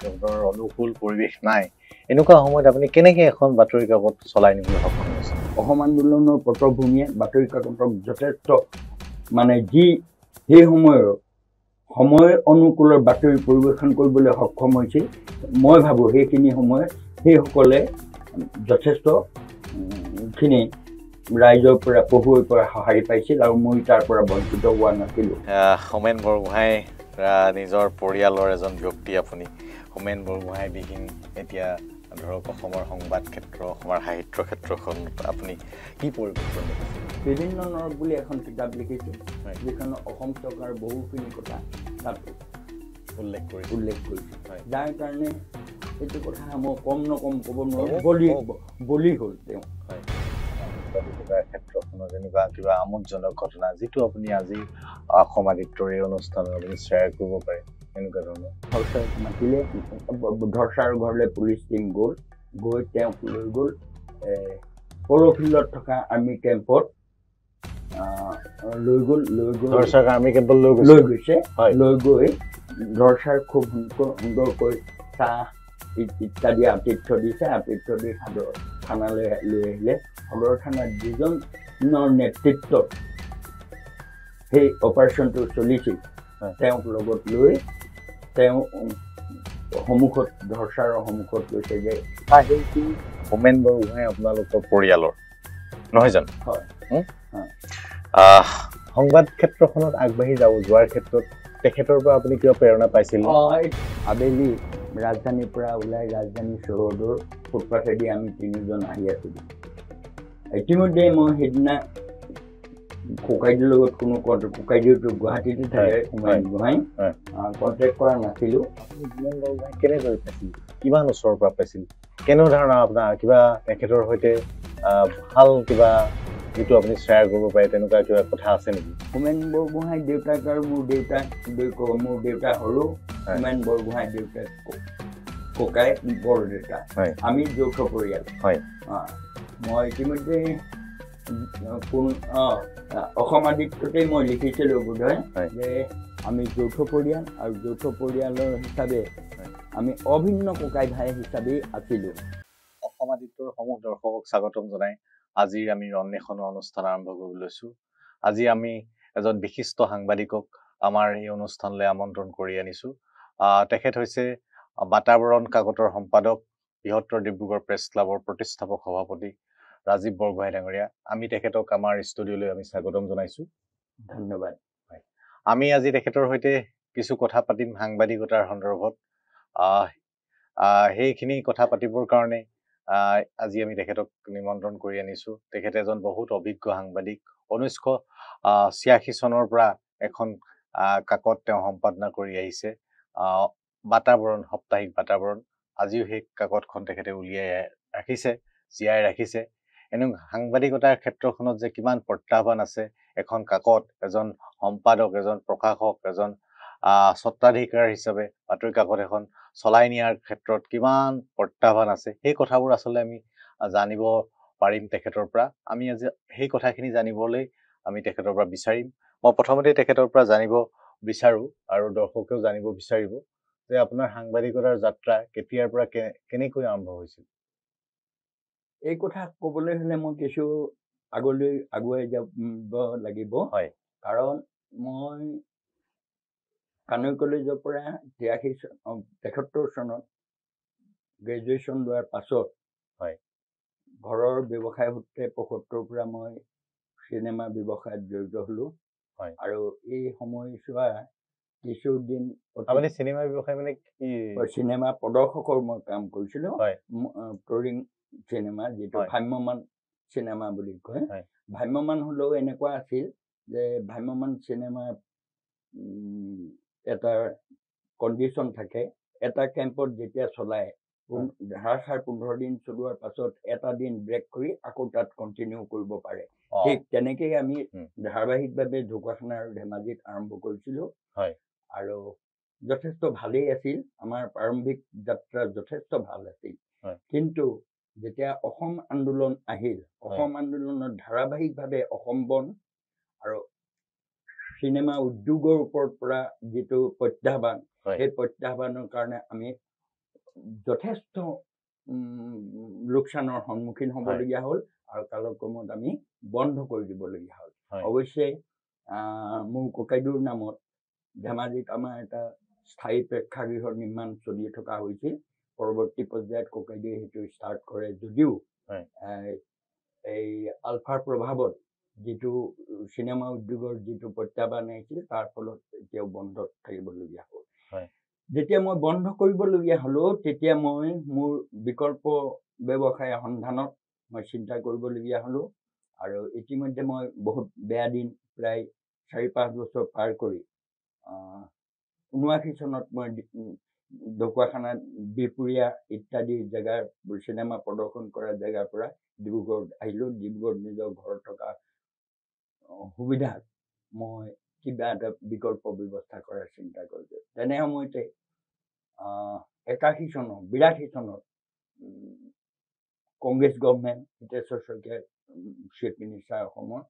কাকতৰ অনুকূল পৰিৱেশ নাই এনেকুৱা সময়ত আপুনি কেনেকৈ এখন বাতৰি কাকত চলাই নিবলৈ সক্ষম হৈছে অসম আন্দোলনৰ পটভূমিয়ে বাতৰি কাকতক যথেষ্ট মানে যি সেই সময় অনুকূলৰ বাতৰি পৰিৱেশন কৰিবলৈ সক্ষম হৈছিল মই ভাবোঁ সেইখিনি সময়ত সেইসকলে যথেষ্ট খিনি ৰাইজৰ পৰা পঢ়ুৱৈৰ পৰা সহায় পাইছিল আৰু মই তাৰ পৰা বঞ্চিত হোৱা নাছিলোঁ হোমেন বৰগোহাঁই নিজৰ পৰিয়ালৰ এজন ব্যক্তি আপুনি হোমেন বৰগোহাঁই বিহীন এতিয়া ধৰক অসমৰ সংবাদ ক্ষেত্ৰ অসমৰ সাহিত্য ক্ষেত্ৰখনত আপুনি কি পৰিৱৰ্তন দেখিছে বিভিন্ন নৰক বুলি এখন কিতাপ লিখিছোঁ যিখন অসম চৰকাৰৰ বহুখিনি কথা তাত উল্লেখ কৰিছোঁ যাৰ কাৰণে এইটো কথা মই কম নকম ক'ব নোৱাৰোঁ বলি হ'ল তেওঁ ক্ষেত্ৰখনত এনেকুৱা কিবা আমোদজনক ঘটনা যিটো আপুনি আজি অসম আদিত্যৰ এই অনুষ্ঠানত আপুনি শ্বেয়াৰ কৰিব পাৰে এনেকুৱা ধৰণৰ ধৰ্ষাক মাতিলে ধৰ্ষাৰ ঘৰলৈ পুলিচ টীম গৈ তেওঁক লৈ গ'ল প'ল' ফিল্ডত থকা আৰ্মি কেম্পত লৈ গ'ল ধৰ্ষাক আৰ্মি কেম্পত লৈ গৈছে লৈ গৈ ধৰ্ষাৰ খুব সুন্দৰকৈ চাহ ইত্যাদি আতিথ্য দিছে আতিথ্য দি থানালৈ লৈ আহিলে সদৰ থানাত যিজনৰ নেতৃত্বত সেই অপাৰেশ্যনটো চলিছিল তেওঁক লগত লৈ তেওঁ সন্মুখত ধৰ্ষাৰ সন্মুখত কৈছে যে সেইটো হোমেন বৰগোহাঁই আপোনালোকৰ পৰিয়ালৰ নহয় জানো হয় সংবাদ ক্ষেত্ৰখনত আগবাঢ়ি যোৱাৰ ক্ষেত্ৰত তেখেতৰ পৰা আপুনি কিবা প্ৰেৰণা পাইছিল আবেলি ৰাজধানীৰ পৰা ওলাই ৰাজধানী চৌহদৰ ফুটপাথেদি আমি তিনিজন আহি আছিলোঁ ইতিমধ্যে মই সেইদিনা ককাইদেউৰ লগত কোনো ককাইদেউটো গুৱাহাটীতে থাকে হোমেন গোহাঁই কণ্টেক্ট কৰা নাছিলোঁ আপুনি হোমেন বৰগোহাঁই কেনেদৰে পাইছিল কিমান ওচৰৰ পৰা পাইছিল কেনেধৰণৰ আপোনাৰ কিবা তেখেতৰ সৈতে ভাল কিবা যিটো আপুনি শ্বেয়াৰ কৰিব পাৰে তেনেকুৱা কিবা কথা আছে নেকি হোমেন বৰগোহাঁই দেউতাক আৰু মোৰ দেউতা সৰু হোমেন বৰগোহাঁই দেউতাক ককাই বৰ দেউতা আমি যৌথ পৰিয়াল মই ইতিমধ্যে অসম আদিত্যতেই মই লিখিছিলোঁ বোধহয় যে আমি যৌথ পৰিয়াল আৰু যৌথ পৰিয়ালৰ হিচাপে আমি অভিন্ন ককাই ভাই হিচাপেই আছিলোঁ অসম আদিত্যৰ সমূহ দৰ্শকক স্বাগতম জনাই আজিৰ আমি অন্বেষণৰ অনুষ্ঠান আৰম্ভ কৰিব লৈছোঁ আজি আমি এজন বিশিষ্ট সাংবাদিকক আমাৰ এই অনুষ্ঠানলৈ আমন্ত্ৰণ কৰি আনিছোঁ তেখেত হৈছে বাতাবৰণ কাকতৰ সম্পাদক বৃহত্তৰ ডিব্ৰুগড় প্ৰেছ ক্লাবৰ প্ৰতিষ্ঠাপক সভাপতি ৰাজীৱ বৰগোহাঁই ডাঙৰীয়া আমি তেখেতক আমাৰ ষ্টুডিঅ'লৈ আমি স্বাগতম জনাইছোঁ ধন্যবাদ আমি আজি তেখেতৰ সৈতে কিছু কথা পাতিম সাংবাদিকতাৰ সন্দৰ্ভত সেইখিনি কথা পাতিবৰ কাৰণে আজি আমি তেখেতক নিমন্ত্ৰণ কৰি আনিছোঁ তেখেতে এজন বহুত অভিজ্ঞ সাংবাদিক 1986 চনৰ পৰা এখন কাকত তেওঁ সম্পাদনা কৰি আহিছে বাতাবৰণ সাপ্তাহিক বাতাবৰণ আজিও সেই কাকতখন তেখেতে উলিয়াই ৰাখিছে জীয়াই ৰাখিছে এনে সাংবাদিকতাৰ ক্ষেত্ৰখনত যে কিমান প্ৰত্যাহ্বান আছে এখন কাকত এজন সম্পাদক এজন প্ৰকাশক এজন স্বত্বাধিকাৰ হিচাপে বাতৰি কাকত এখন চলাই নিয়াৰ ক্ষেত্ৰত কিমান প্ৰত্যাহ্বান আছে সেই কথাবোৰ আচলতে আমি জানিব পাৰিম তেখেতৰ পৰা আমি আজি সেই কথাখিনি জানিবলৈ আমি তেখেতৰ পৰা বিচাৰিম মই প্ৰথমতে তেখেতৰ পৰা জানিব বিচাৰোঁ আৰু দৰ্শকেও জানিব বিচাৰিব যে আপোনাৰ সাংবাদিকতাৰ যাত্ৰা কেতিয়াৰ পৰা কেনেকৈ আৰম্ভ হৈছিল এই কথা ক'বলৈ হ'লে মই কিছু আগুৱাই যাব লাগিব কাৰণ মই কানৈ কলেজৰ পৰা 73 চনত গ্ৰেজুৱেশ্যন লোৱাৰ পাছত ঘৰৰ ব্যৱসায় সূত্ৰে 75 পৰা মই চিনেমা ব্যৱসায়ত জড়িত হ'লোঁ আৰু এই সময়ছোৱা কিছুদিন আপুনি চিনেমা ব্যৱসায় মানে কি চিনেমা প্ৰদৰ্শকৰ মই কাম কৰিছিলোঁ টৰিং চিনেমা যিটো ভ্ৰাম্যমান চিনেমা বুলি কয় ভ্ৰাম্যমান হ'লেও এনেকুৱা আছিল যে ভ্ৰাম্যমান চিনেমা এটা কণ্ডিশ্যন থাকে এটা কেম্পত যেতিয়া চলায় ধাৰাসাৰ 15 দিন চলোৱাৰ পাছত এটা দিন ব্ৰেক কৰি আকৌ তাত কণ্টিনিউ কৰিব পাৰে ঠিক তেনেকেই আমি ধাৰাবাহিকভাৱে ঢকুৱাখানা আৰু ধেমাজিত আৰম্ভ কৰিছিলোঁ আৰু যথেষ্ট ভালেই আছিল আমাৰ প্ৰাৰম্ভিক যাত্ৰা যথেষ্ট ভাল আছিল কিন্তু যেতিয়া অসম আন্দোলন আহিল অসম আন্দোলনত ধাৰাবাহিকভাৱে অসম বন আৰু চিনেমা উদ্যোগৰ ওপৰত পৰা যিটো প্ৰত্যাহ্বান সেই প্ৰত্যাহ্বানৰ কাৰণে আমি যথেষ্ট লোকচানৰ সন্মুখীন হ'বলগীয়া হ'ল আৰু কালক্ৰমত আমি বন্ধ কৰি দিবলগীয়া হ'ল। অৱশ্যে মোৰ ককাইদেউৰ নামত ধেমাজিত আমাৰ এটা স্থায়ী প্ৰেক্ষাগৃহৰ নিৰ্মাণ চলি থকা হৈছিল। পৰৱৰ্তী পৰ্যায়ত ককাইদেউৱে সেইটো ষ্টাৰ্ট কৰে যদিও এই আলফাৰ প্ৰভাৱত যিটো চিনেমা উদ্যোগৰ যিটো প্ৰত্যাহ্বান আহিছিল তাৰ ফলত এতিয়াও বন্ধত থাকিবলগীয়া হ'ল। যেতিয়া মই বন্ধ কৰিবলগীয়া হ'লো তেতিয়া মই মোৰ বিকল্প ব্যৱসায় সন্ধানত মই চিন্তা কৰিবলগীয়া হ'লো আৰু ইতিমধ্যে মই বহুত বেয়া দিন প্ৰায় 4-5 বছৰ পাৰ কৰি 79 চনত মই ঢকুৱাখানাত বিহপুৰীয়া ইত্যাদি জেগাৰ চিনেমা প্ৰদৰ্শন কৰা জেগাৰ পৰা ডিব্ৰুগড়ত আহিলোঁ। ডিব্ৰুগড়ত নিজৰ ঘৰ থকা সুবিধাত মই কিবা এটা বিকল্প ব্যৱস্থা কৰাৰ চিন্তা কৰিলোঁ। তেনে সময়তে 82 চনত কংগ্ৰেছ গভৰ্ণমেণ্ট হিতেশ্বৰ শইকীয়াই চিফ মিনিষ্টাৰ অসমৰ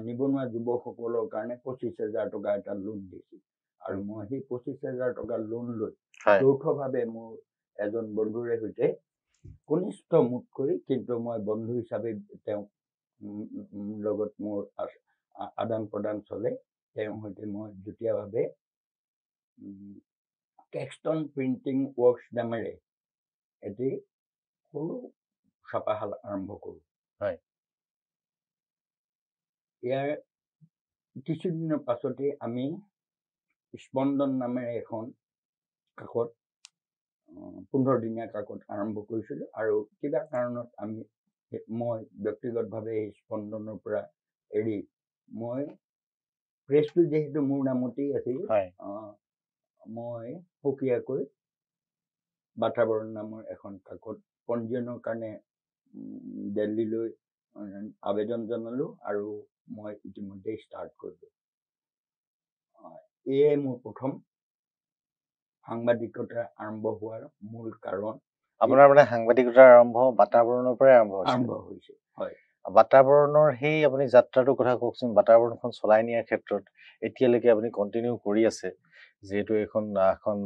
নিবনুৱা যুৱকসকলৰ কাৰণে 25,000 টকা এটা লোন দিছিল আৰু মই সেই 25,000 টকা লোন লৈ যৌথভাৱে মোৰ এজন বন্ধুৰে সৈতে কনিষ্ঠ মোতকৈ কিন্তু মই বন্ধু হিচাপে তেওঁ লগত মোৰ আদান প্ৰদান চলে। তেওঁৰ সৈতে মই যুটীয়াভাৱে কেক্সটন প্ৰিণ্টিং ৱৰ্কছ নামেৰে এটি সৰু ছাপাশাল আৰম্ভ কৰোঁ। ইয়াৰ কিছুদিনৰ পাছতে আমি স্পন্দন নামেৰে এখন কাকত 15 দিনীয়া কাকত আৰম্ভ কৰিছিলোঁ আৰু কিবা কাৰণত মই ব্যক্তিগতভাৱে এই স্পন্দনৰ পৰা এৰি মই প্ৰেছটো যিহেতু মোৰ নামতেই আছিল মই সুকীয়াকৈ বাতাবৰণ নামৰ এখন কাকত পঞ্জীয়নৰ কাৰণে দিল্লীলৈ আবেদন জনালোঁ আৰু মই ইতিমধ্যে ষ্টাৰ্ট কৰিলোঁ। এয়াই মোৰ প্ৰথম সাংবাদিকতা আৰম্ভ হোৱাৰ মূল কাৰণ। আপোনাৰ মানে সাংবাদিকতাৰ আৰম্ভ বাতাবৰণৰ পৰাই আৰম্ভ হৈছে। বাতাবৰণৰ সেই আপুনি যাত্ৰাটোৰ কথা কওকচোন। বাতাবৰণখন চলাই নিয়াৰ ক্ষেত্ৰত এতিয়ালৈকে আপুনি কণ্টিনিউ কৰি আছে, যিহেতু এখন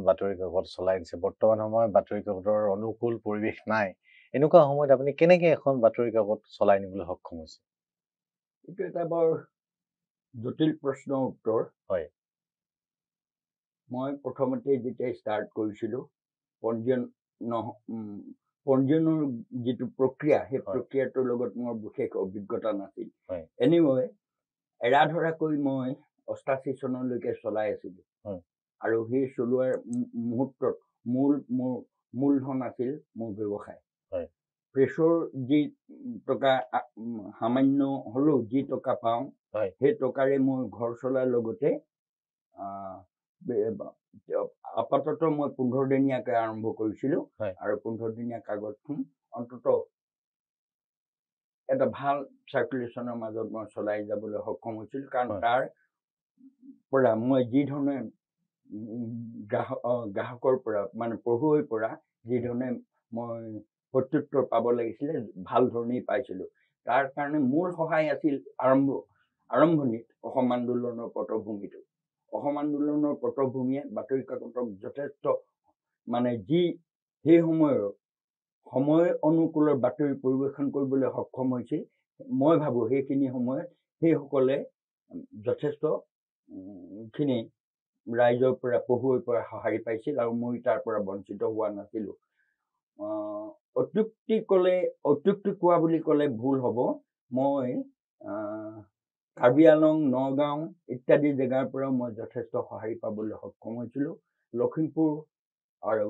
বাতৰি কাকত চলাই দিছে। বৰ্তমান সময়ত বাতৰি কাকতৰ অনুকূল পৰিৱেশ নাই, এনেকুৱা সময়ত আপুনি কেনেকে এখন বাতৰি কাকত চলাই নিবলৈ সক্ষম হৈছে? এইটো এটা বৰ জটিল প্ৰশ্নৰ উত্তৰ। মই প্ৰথমতে যেতিয়া ষ্টাৰ্ট কৰিছিলোঁ পঞ্জীয়নৰ যিটো প্ৰক্ৰিয়া সেই প্ৰক্ৰিয়াটোৰ লগত মোৰ বিশেষ অভিজ্ঞতা নাছিল। এনিৱে এৰাধৰাকৈ মই 88 চনলৈকে চলাই আছিলোঁ আৰু সেই চলোৱাৰ মুহূৰ্তত মোৰ মূলধন আছিল মোৰ ব্যৱসায়। প্ৰেছৰ যি টকা সামান্য হ'লেও যি টকা পাওঁ সেই টকাৰে মই ঘৰ চলাৰ লগতে আপাতত মই 15 দিনীয়াকৈ আৰম্ভ কৰিছিলোঁ আৰু 15 দিনীয়া কাগজখন অন্ততঃ এটা ভাল চাৰ্কুলেশ্যনৰ মাজত মই চলাই যাবলৈ সক্ষম হৈছিলোঁ। কাৰণ তাৰ পৰা মই যি ধৰণে গ্ৰাহকৰ পৰা মানে পঢ়ুৱৈৰ পৰা যি ধৰণে মই প্ৰত্যুত্তৰ পাব লাগিছিলে ভাল ধৰণেই পাইছিলোঁ। তাৰ কাৰণে মোৰ সহায় আছিল আৰম্ভণিত অসম আন্দোলনৰ পটভূমিটো। অসম আন্দোলনৰ পটভূমিয়ে বাতৰি কাকতক যথেষ্ট মানে যি সেই সময়ৰ সময় অনুকূলৰ বাতৰি পৰিৱেশন কৰিবলৈ সক্ষম হৈছিল। মই ভাবোঁ সেইখিনি সময়ত সেইসকলে যথেষ্ট খিনি ৰাইজৰ পৰা পঢ়ুৱৈৰ পৰা সঁহাৰি পাইছিল আৰু মই তাৰ পৰা বঞ্চিত হোৱা নাছিলোঁ। অত্যুক্তি কোৱা বুলি ক'লে ভুল হ'ব। মই কাৰ্বি আংলং, নগাঁও ইত্যাদি জেগাৰ পৰা মই যথেষ্ট সঁহাৰি পাবলৈ সক্ষম হৈছিলোঁ। লখিমপুৰ আৰু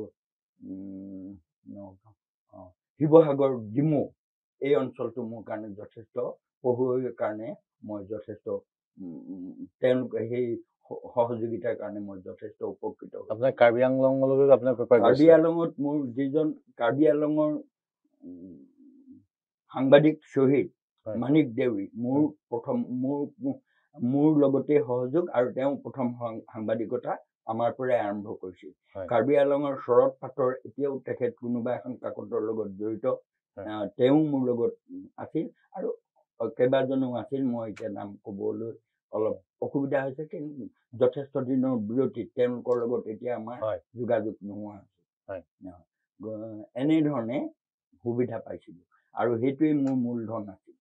শিৱসাগৰ, ডিমৌ এই অঞ্চলটো মোৰ কাৰণে যথেষ্ট পঢ়ুৱৈৰ কাৰণে মই যথেষ্ট তেওঁলোকে সেই সহযোগিতাৰ কাৰণে মই যথেষ্ট উপকৃত। আপোনাৰ কাৰ্বি আংলঙলৈও আপোনাৰ কাৰ্বি আংলঙত মোৰ যিজন কাৰ্বি আংলঙৰ সাংবাদিক শ্বহীদ মানিক দেউৰী মোৰ লগতে সহযোগ আৰু তেওঁ প্ৰথম সাংবাদিকতা আমাৰ পৰাই আৰম্ভ কৰিছিল। কাৰ্বি আংলঙৰ শৰৎ পাতৰ এতিয়াও তেখেত কোনোবা এখন কাকতৰ লগত জড়িত, তেওঁ মোৰ লগত আছিল আৰু কেইবাজনো আছিল। মই এতিয়া নাম ক'বলৈ অলপ অসুবিধা হৈছে, কিন্তু যথেষ্ট দিনৰ বিৰতিত তেওঁলোকৰ লগত এতিয়া আমাৰ যোগাযোগ নোহোৱা হৈছে। এনেধৰণে সুবিধা পাইছিলোঁ আৰু সেইটোৱেই মোৰ মূলধন আছিল।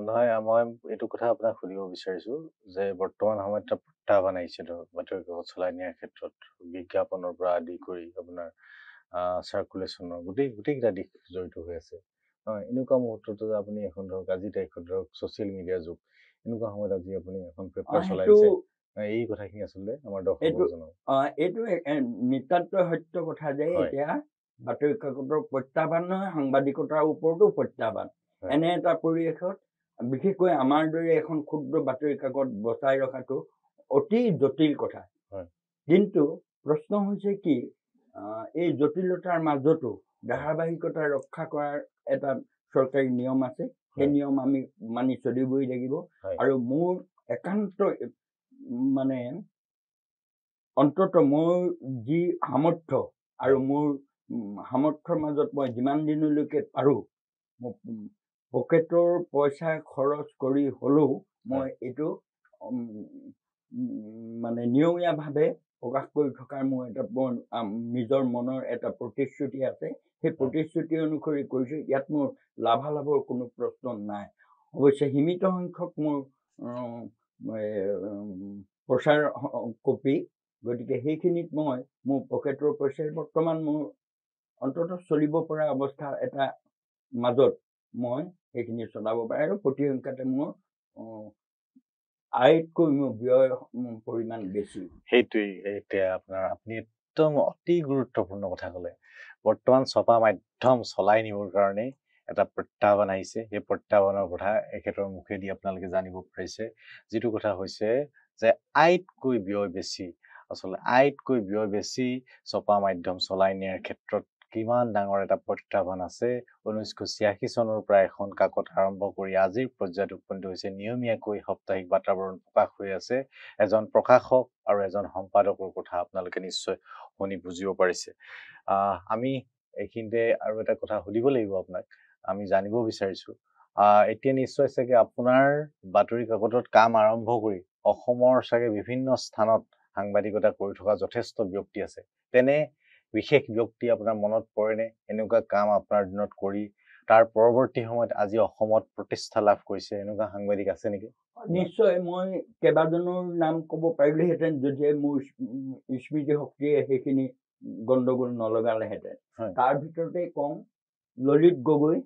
নহয় মই এইটো কথা আপোনাক সুধিব বিচাৰিছো যে বৰ্তমান সময়ত এটা প্ৰত্যাহ্বান আহিছে ধৰক বাতৰি কাকত চলাই নিয়াৰ ক্ষেত্ৰত বিজ্ঞাপনৰ পৰা আদি কৰি আপোনাৰ চাৰ্কুলেশ্যনৰ গোটেইকেইটা দিশ জড়িত হৈ আছে। এনেকুৱা মুহূৰ্তত আপুনি এখন ধৰক আজি তাৰিখত ধৰক ছ'চিয়েল মিডিয়াৰ যুগ, এনেকুৱা সময়ত আজি আপুনি এখন পেপাৰ চলাইছে, এই কথাখিনি আচলতে আমাৰ দৰ্শকক জনাওক। এইটো নিতান্ত সত্য কথা যে এতিয়া বাতৰি কাকতৰ প্ৰত্যাহ্বান নহয়, সাংবাদিকতাৰ ওপৰতো প্ৰত্যাহ্বান। এনে এটা পৰিৱেশত বিশেষকৈ আমাৰ দৰে এখন ক্ষুদ্ৰ বাতৰি কাকত বচাই ৰখাটো অতি জটিল কথা। কিন্তু প্ৰশ্ন হৈছে কি, এই জটিলতাৰ মাজতো ধাৰাবাহিকতা ৰক্ষা কৰাৰ এটা চৰকাৰী নিয়ম আছে। সেই নিয়ম আমি মানি চলিবই লাগিব। আৰু মোৰ একান্ত মানে অন্তত মোৰ যি সামৰ্থ্য আৰু মোৰ সামৰ্থ্যৰ মাজত মই যিমান দিনলৈকে পাৰোঁ, পকেটৰ পইচা খৰচ কৰি হ'লেও মই এইটো মানে নিয়মীয়াভাৱে প্ৰকাশ কৰি থকাৰ মোৰ এটা নিজৰ মনৰ এটা প্ৰতিশ্ৰুতি আছে। সেই প্ৰতিশ্ৰুতি অনুসৰি কৰিছোঁ। ইয়াত মোৰ লাভালাভৰ কোনো প্ৰশ্ন নাই। অৱশ্যে সীমিত সংখ্যক মোৰ প্ৰচাৰ কপি, গতিকে সেইখিনিত মই মোৰ পকেটৰ পইচাই বৰ্তমান মোৰ অন্ততঃ চলিব পৰা অৱস্থা এটা মাজত মই সেইখিনি চলাব পাৰে আৰু প্ৰতি সংখ্যাতে মোৰ আয়তকৈ মোৰ ব্যয় পৰিমাণ বেছি। সেইটোৱেই এতিয়া আপুনি একদম অতি গুৰুত্বপূৰ্ণ কথা ক'লে। বৰ্তমান ছপা মাধ্যম চলাই নিবৰ কাৰণে এটা প্ৰত্যাহ্বান আহিছে। সেই প্ৰত্যাহ্বানৰ কথা এখেতৰ মুখেদি আপোনালোকে জানিব পাৰিছে। যিটো কথা হৈছে যে আয়তকৈ ব্যয় বেছি, আচলতে আয়তকৈ ব্যয় বেছি ছপা মাধ্যম চলাই নিয়াৰ ক্ষেত্ৰত কিমান ডাঙৰ এটা প্ৰত্যাহ্বান আছে। 1986 চনৰ পৰা এখন কাকত আৰম্ভ কৰি আজিৰ পৰ্যায়ত উপনীত হৈছে। নিয়মীয়াকৈ সাপ্তাহিক বাতাবৰণ প্ৰকাশ হৈ আছে। এজন প্ৰকাশক আৰু এজন সম্পাদকৰ কথা আপোনালোকে নিশ্চয় শুনি বুজিব পাৰিছে। আমি এইখিনিতে আৰু এটা কথা সুধিব লাগিব আপোনাক, আমি জানিব বিচাৰিছোঁ, এতিয়া নিশ্চয় চাগে আপোনাৰ বাতৰি কাকতত কাম আৰম্ভ কৰি অসমৰ চাগে বিভিন্ন স্থানত সাংবাদিকতা কৰি থকা যথেষ্ট ব্যক্তি আছে। তেনে বিশেষ ব্যক্তি আপোনাৰ মনত পৰেনে? এনেকুৱা কাম আপোনাৰ দিনত কৰি তাৰ পৰৱৰ্তী সময়ত আজি অসমত প্ৰতিষ্ঠা লাভ কৰিছে এনেকুৱা সাংবাদিক আছে নেকি? নিশ্চয় মই কেইবাজনৰ নাম ক'ব পাৰিলোহেঁতেন যদিহে মোৰ স্মৃতি শক্তিয়ে সেইখিনি গণ্ডগোল নলগালেহেঁতেন। তাৰ ভিতৰতে কওঁ ললিত গগৈ,